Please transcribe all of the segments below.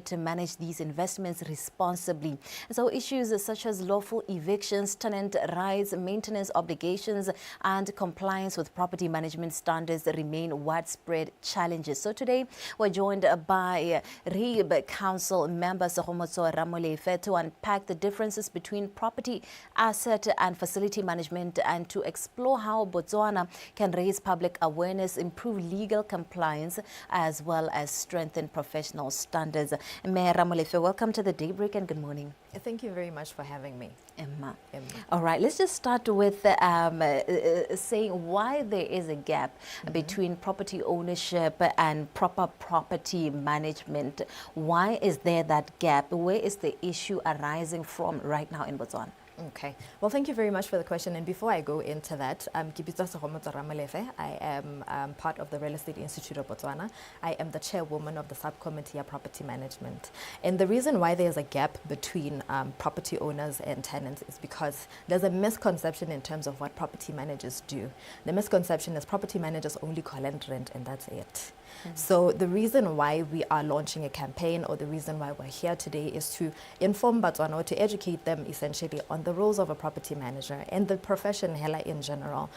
to manage these investments responsibly. So issues such as lawful evictions, tenant rights, maintenance obligations, and compliance with property management standards remain widespread challenges. So today we're joined by REIB Council member Sehomotso Ramolefe to unpack the differences between property, asset, and facility management, and to explore how Botswana can raise public awareness, improve legal compliance, as well as strengthen professional standards. Mayor Ramolefe, welcome to the Daybreak and good morning. Thank you very much for having me. Emma. All right, let's just start with saying why there is a gap between property ownership and proper property management. Why is there that gap? Where is the issue arising from right now in Botswana? Okay. Well, thank you very much for the question. And before I go into that, I am part of the Real Estate Institute of Botswana. I am the chairwoman of the subcommittee on property management. And the reason why there's a gap between property owners and tenants is because there's a misconception in terms of what property managers do. The misconception is property managers only collect rent and that's it. So the reason why we are launching a campaign, or the reason why we're here today, is to inform Batswana, or to educate them essentially on the roles of a property manager and the profession hela in general,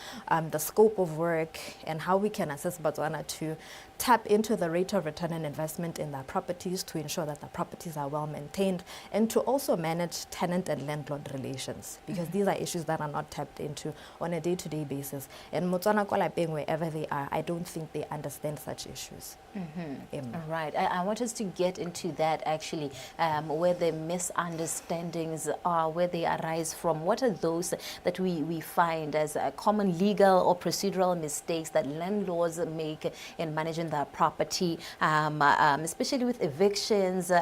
the scope of work, and how we can assist Batswana to tap into the rate of return on investment in their properties to ensure that the properties are well maintained, and to also manage tenant and landlord relations, because these are issues that are not tapped into on a day-to-day basis. And Botswana Kolapeng, wherever they are, I don't think they understand such issues. Right. I want us to get into that actually, where the misunderstandings are, where they arise from. What are those that we find as common legal or procedural mistakes that landlords make in managing their property, especially with evictions,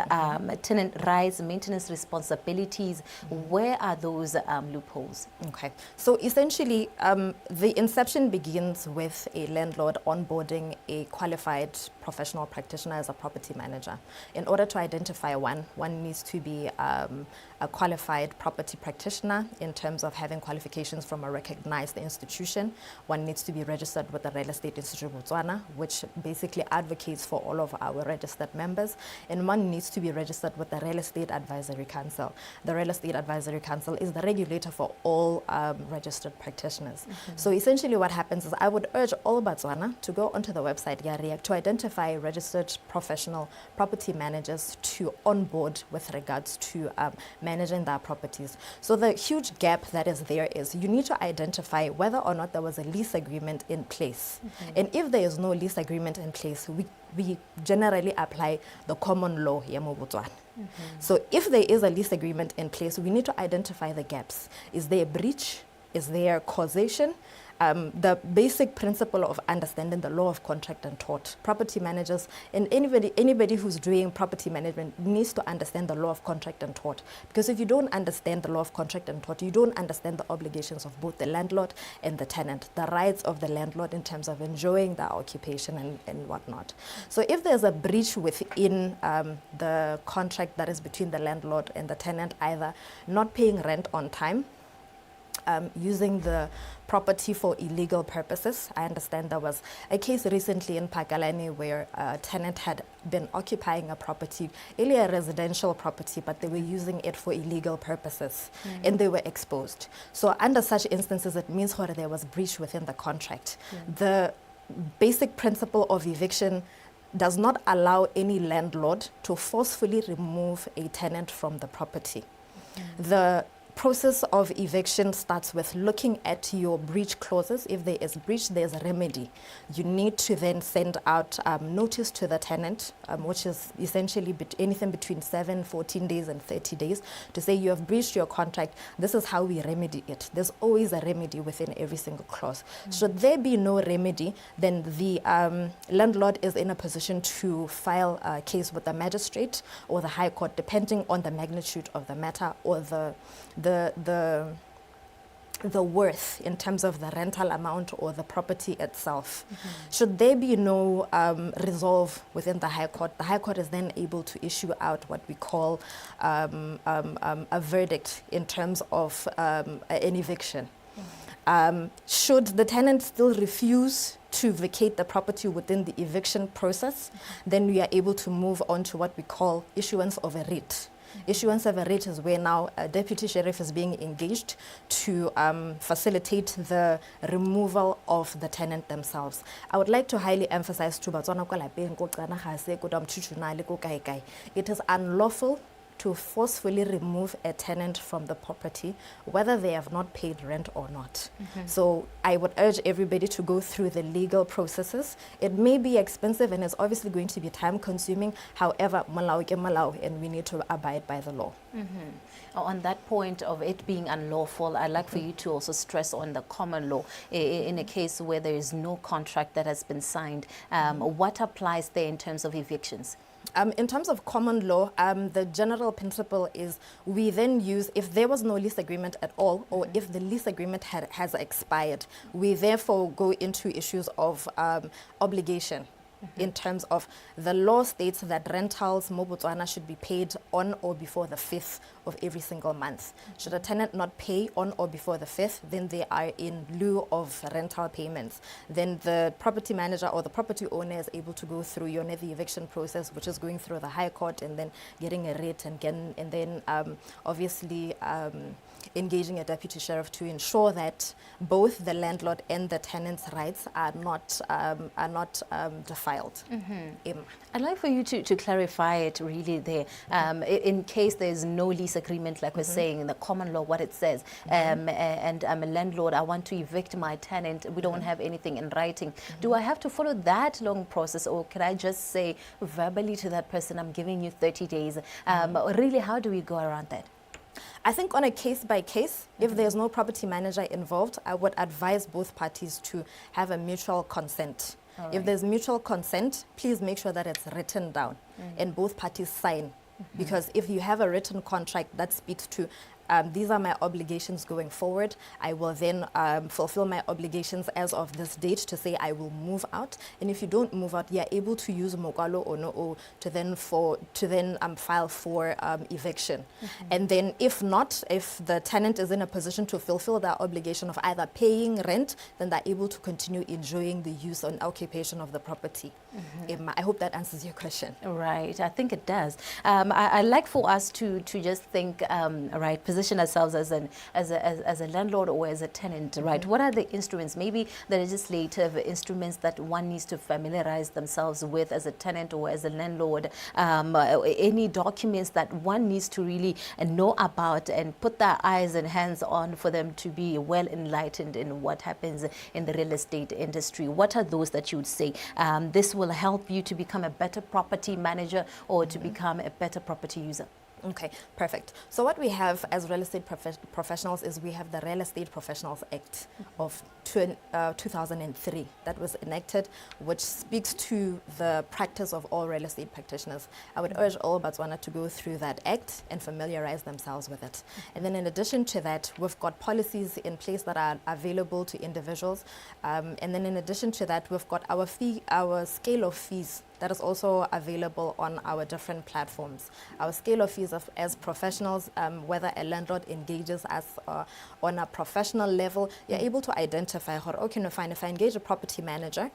tenant rights, maintenance responsibilities? Where are those loopholes? Okay. So essentially, the inception begins with a landlord onboarding a qualified professional practitioner as a property manager. In order to identify one needs to be a qualified property practitioner in terms of having qualifications from a recognized institution. One needs to be registered with the Real Estate Institute of Botswana, which basically advocates for all of our registered members. And one needs to be registered with the Real Estate Advisory Council. The Real Estate Advisory Council is the regulator for all registered practitioners. So essentially what happens is I would urge all Batswana to go onto the website REIB to identify registered professional property managers to onboard with regards to managing their properties. So the huge gap that is there is you need to identify whether or not there was a lease agreement in place. And if there is no lease agreement in place, we generally apply the common law here in Botswana. So if there is a lease agreement in place, we need to identify the gaps. Is there a breach? Is there causation? The basic principle of understanding the law of contract and tort. Property managers and anybody who's doing property management needs to understand the law of contract and tort. Because if you don't understand the law of contract and tort, you don't understand the obligations of both the landlord and the tenant, the rights of the landlord in terms of enjoying their occupation and whatnot. So if there's a breach within the contract that is between the landlord and the tenant, either not paying rent on time, using the property for illegal purposes. I understand there was a case recently in Pakalani where a tenant had been occupying a property, really a residential property, but they were using it for illegal purposes and they were exposed. So under such instances, it means that there was breach within the contract. The basic principle of eviction does not allow any landlord to forcefully remove a tenant from the property. The process of eviction starts with looking at your breach clauses. If there is breach, there's a remedy. You need to then send out notice to the tenant, which is essentially anything between 7, 14 days and 30 days, to say you have breached your contract. This is how we remedy it. There's always a remedy within every single clause. Should there be no remedy, then the landlord is in a position to file a case with the magistrate or the High Court, depending on the magnitude of the matter or the worth in terms of the rental amount or the property itself. Should there be no resolve within the High Court is then able to issue out what we call a verdict in terms of an eviction. Should the tenant still refuse to vacate the property within the eviction process, then we are able to move on to what we call issuance of a writ. Issuance of a writ is where now a deputy sheriff is being engaged to facilitate the removal of the tenant themselves. I would like to highly emphasize to Batswana kwa lapeng ko qana ga se ko damthuthuna le ko kae kae. It is unlawful to forcefully remove a tenant from the property, whether they have not paid rent or not. So I would urge everybody to go through the legal processes. It may be expensive and it's obviously going to be time consuming. However, malau ke malau, and we need to abide by the law. On that point of it being unlawful, I'd like for you to also stress on the common law. In a case where there is no contract that has been signed, what applies there in terms of evictions? In terms of common law, the general principle is we then use, if there was no lease agreement at all, or if the lease agreement has expired, we therefore go into issues of obligation. In terms of the law states that rentals mo Botswana should be paid on or before the 5th of every single month. Should a tenant not pay on or before the 5th, then they are in lieu of rental payments. Then the property manager or the property owner is able to go through the eviction process, which is going through the High Court and then getting a writ and then obviously engaging a deputy sheriff to ensure that both the landlord and the tenant's rights are not defiled. I'd like for you to clarify it really there. In case there's no lease agreement, like we're saying in the common law, what it says, and I'm a landlord, I want to evict my tenant, we don't have anything in writing. Do I have to follow that long process, or can I just say verbally to that person, I'm giving you 30 days? Really, how do we go around that? I think on a case by case, if there's no property manager involved, I would advise both parties to have a mutual consent. Right. If there's mutual consent, please make sure that it's written down and both parties sign. Because if you have a written contract that speaks to these are my obligations going forward, I will then fulfill my obligations as of this date to say I will move out. And if you don't move out, you're able to use Mogalo or no to then file for eviction. And then if not, if the tenant is in a position to fulfill their obligation of either paying rent, then they're able to continue enjoying the use and occupation of the property. I hope that answers your question. Right, I think it does. I'd like for us to just think, right, position ourselves as a landlord or as a tenant, right? What are the instruments, maybe the legislative instruments that one needs to familiarize themselves with as a tenant or as a landlord? Any documents that one needs to really know about and put their eyes and hands on for them to be well enlightened in what happens in the real estate industry? What are those that you would say this will help you to become a better property manager or to become a better property user? Okay, perfect. So what we have as real estate professionals is we have the Real Estate Professionals Act of 2003 that was enacted, which speaks to the practice of all real estate practitioners. I would urge all Batswana to go through that act and familiarize themselves with it. And then in addition to that, we've got policies in place that are available to individuals. And then in addition to that, we've got our scale of fees that is also available on our different platforms. Our scale of fees as professionals, whether a landlord engages us on a professional level, you're able to identify, okay, no, fine, if I engage a property manager,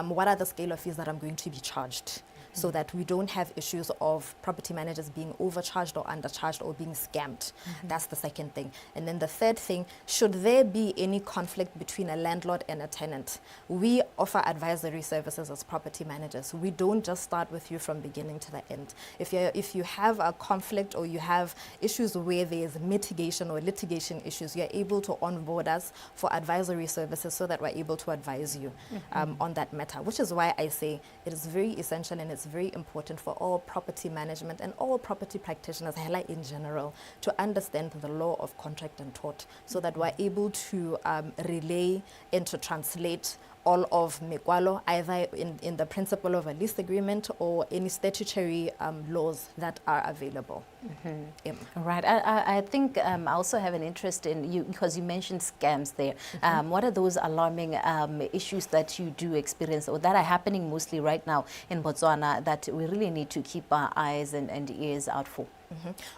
what are the scale of fees that I'm going to be charged? So that we don't have issues of property managers being overcharged or undercharged or being scammed. That's the second thing. And then the third thing, should there be any conflict between a landlord and a tenant, we offer advisory services as property managers. We don't just start with you from beginning to the end. If you have a conflict or you have issues where there's mitigation or litigation issues, you're able to onboard us for advisory services so that we're able to advise you on that matter, which is why I say it is very essential and it's very important for all property management and all property practitioners in general to understand the law of contract and tort so that we're able to relay and to translate all of Mekwalo, either in the principle of a lease agreement or any statutory laws that are available. Right. I think I also have an interest in you because you mentioned scams there. What are those alarming issues that you do experience or that are happening mostly right now in Botswana that we really need to keep our eyes and ears out for?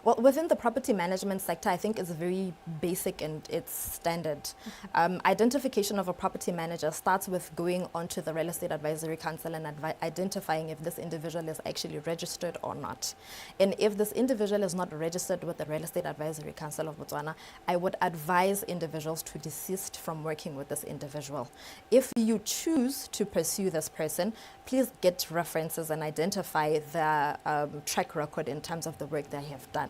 Well, within the property management sector, I think it's very basic and it's standard. Identification of a property manager starts with going onto the Real Estate Advisory Council and identifying if this individual is actually registered or not. And if this individual is not registered with the Real Estate Advisory Council of Botswana, I would advise individuals to desist from working with this individual. If you choose to pursue this person, please get references and identify their track record in terms of the work they have done.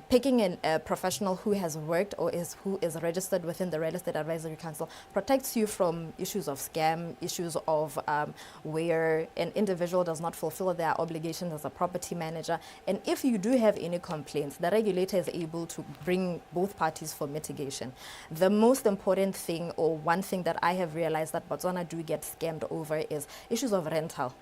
Picking a professional who has worked or who is registered within the Real Estate Advisory Council protects you from issues of scam, issues of where an individual does not fulfill their obligations as a property manager. And if you do have any complaints, the regulator is able to bring both parties for mitigation. The most important thing, or one thing that I have realized that Botswana do get scammed over, is issues of rental.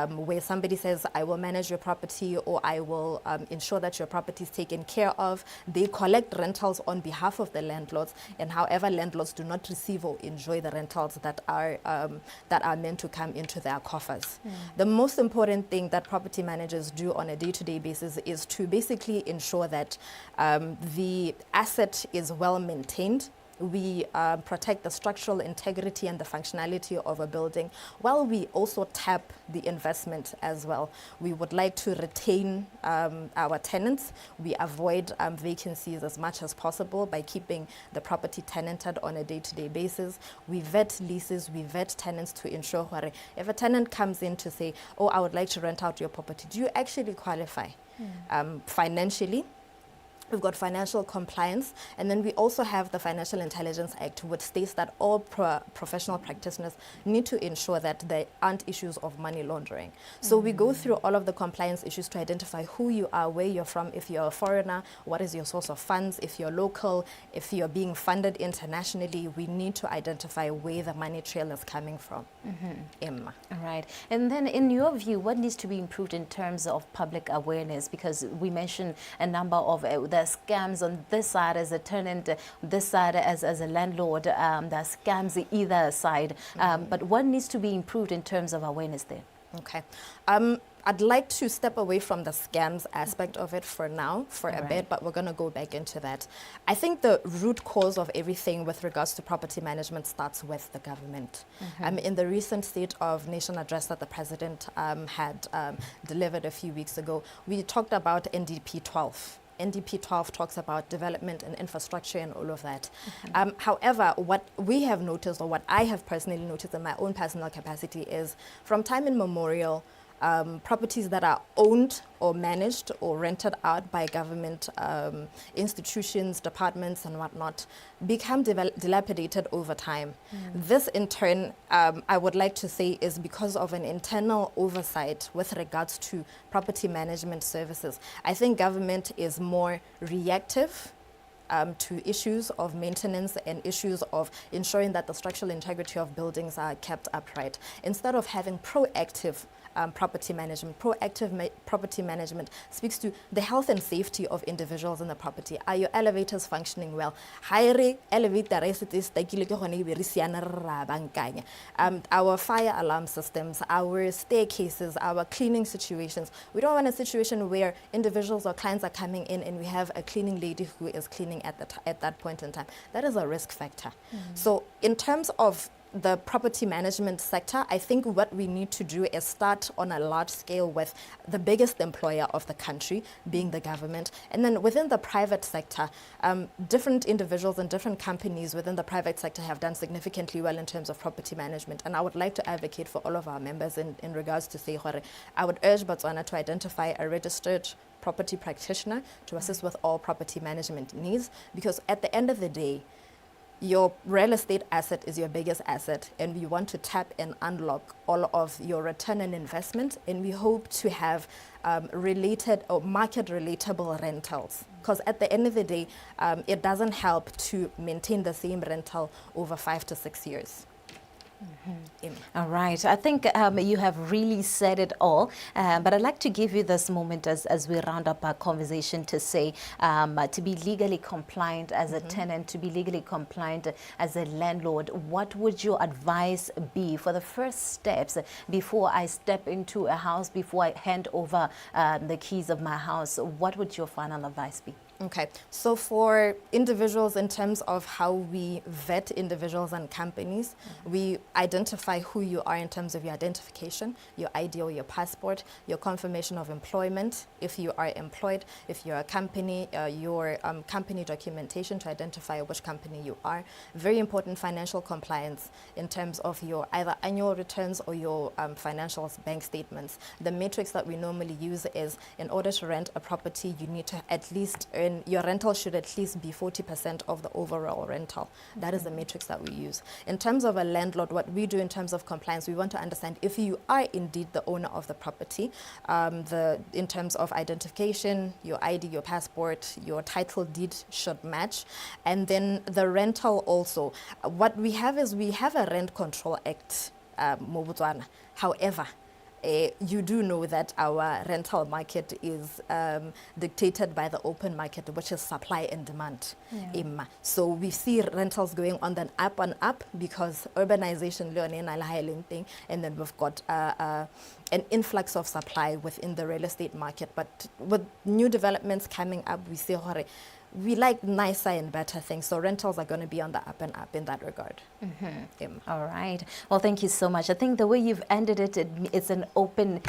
Where somebody says, I will manage your property, or I will ensure that your property is taken care of. They collect rentals on behalf of the landlords, and however, landlords do not receive or enjoy the rentals that are meant to come into their coffers. The most important thing that property managers do on a day-to-day basis is to basically ensure that the asset is well maintained. We protect the structural integrity and the functionality of a building, while we also tap the investment as well. We would like to retain our tenants. We avoid vacancies as much as possible by keeping the property tenanted on a day-to-day basis. We vet leases, we vet tenants to ensure if a tenant comes in to say, oh, I would like to rent out your property, do you actually qualify financially? We've got financial compliance, and then we also have the Financial Intelligence Act, which states that all professional practitioners need to ensure that there aren't issues of money laundering. So we go through all of the compliance issues to identify who you are, where you're from, if you're a foreigner, what is your source of funds, if you're local, if you're being funded internationally. We need to identify where the money trail is coming from. Emma. All right. And then in your view, what needs to be improved in terms of public awareness? Because we mentioned a number of the scams on this side as a tenant, this side as a landlord. There are scams either side. But what needs to be improved in terms of awareness there? Okay. I'd like to step away from the scams aspect of it for now, for a bit, but we're going to go back into that. I think the root cause of everything with regards to property management starts with the government. In the recent State of Nation address that the President had delivered a few weeks ago, we talked about NDP 12. NDP 12 talks about development and infrastructure and all of that. However, what we have noticed, or what I have personally noticed in my own personal capacity, is from time immemorial, properties that are owned or managed or rented out by government institutions, departments and whatnot become dilapidated over time. This in turn, I would like to say, is because of an internal oversight with regards to property management services. I think government is more reactive to issues of maintenance and issues of ensuring that the structural integrity of buildings are kept upright, instead of having proactive property management. Proactive property management speaks to the health and safety of individuals in the property. Are your elevators functioning well? Our fire alarm systems, our staircases, our cleaning situations. We don't want a situation where individuals or clients are coming in and we have a cleaning lady who is cleaning at that point in time. That is a risk factor. So in terms of the property management sector, I think what we need to do is start on a large scale with the biggest employer of the country, being the government. And then within the private sector, different individuals and different companies within the private sector have done significantly well in terms of property management. And I would like to advocate for all of our members in regards to say, I would urge Botswana to identify a registered property practitioner to assist with all property management needs, because at the end of the day, your real estate asset is your biggest asset, and we want to tap and unlock all of your return on investment, and we hope to have related or market relatable rentals, because at the end of the day, it doesn't help to maintain the same rental over 5 to 6 years. All right. I think you have really said it all, but I'd like to give you this moment as we round up our conversation to say to be legally compliant as a tenant, to be legally compliant as a landlord, what would your advice be for the first steps before I step into a house, before I hand over the keys of my house? What would your final advice be? Okay, so for individuals, in terms of how we vet individuals and companies, we identify who you are in terms of your identification, your ID or your passport, your confirmation of employment, if you are employed, if you're a company, your company documentation to identify which company you are. Very important, financial compliance in terms of your either annual returns or your financials, bank statements. The matrix that we normally use is, in order to rent a property, you need to at least earn, your rental should at least be 40% of the overall rental. That is the matrix that we use. In terms of a landlord, what we do in terms of compliance, we want to understand if you are indeed the owner of the property, in terms of identification, your ID, your passport, your title deed should match. And then the rental also. What we have is we have a Rent Control Act, Botswana. However, you do know that our rental market is dictated by the open market, which is supply and demand. So we see rentals going on the up and up because urbanization, and then we've got an influx of supply within the real estate market. But with new developments coming up, we see we like nicer and better things. So rentals are going to be on the up and up in that regard. All right. Well, thank you so much. I think the way you've ended it, it's an open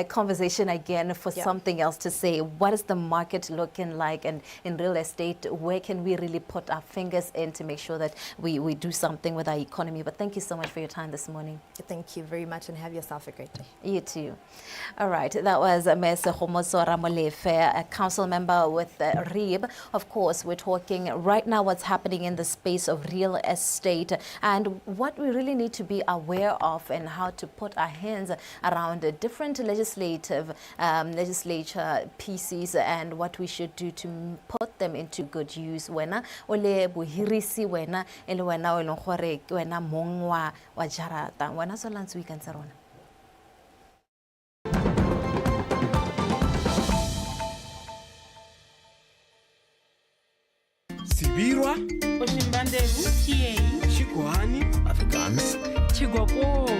conversation again for something else to say. What is the market looking like? And in real estate, where can we really put our fingers in to make sure that we do something with our economy? But thank you so much for your time this morning. Thank you very much, and have yourself a great day. You too. All right. That was Ms. Homoso Ramolefe, a council member with REIB. Of course, we're talking right now what's happening in the space of real estate and what we really need to be aware of and how to put our hands around different legislature pieces and what we should do to put them into good use. Wena ole buhirisi wena ele wena o leng gore ke wena mong wa jarata wena solantse weekend sa rona. Sibirwa, Oshimbanderu, Chiei, Shikwani, Chigwapo.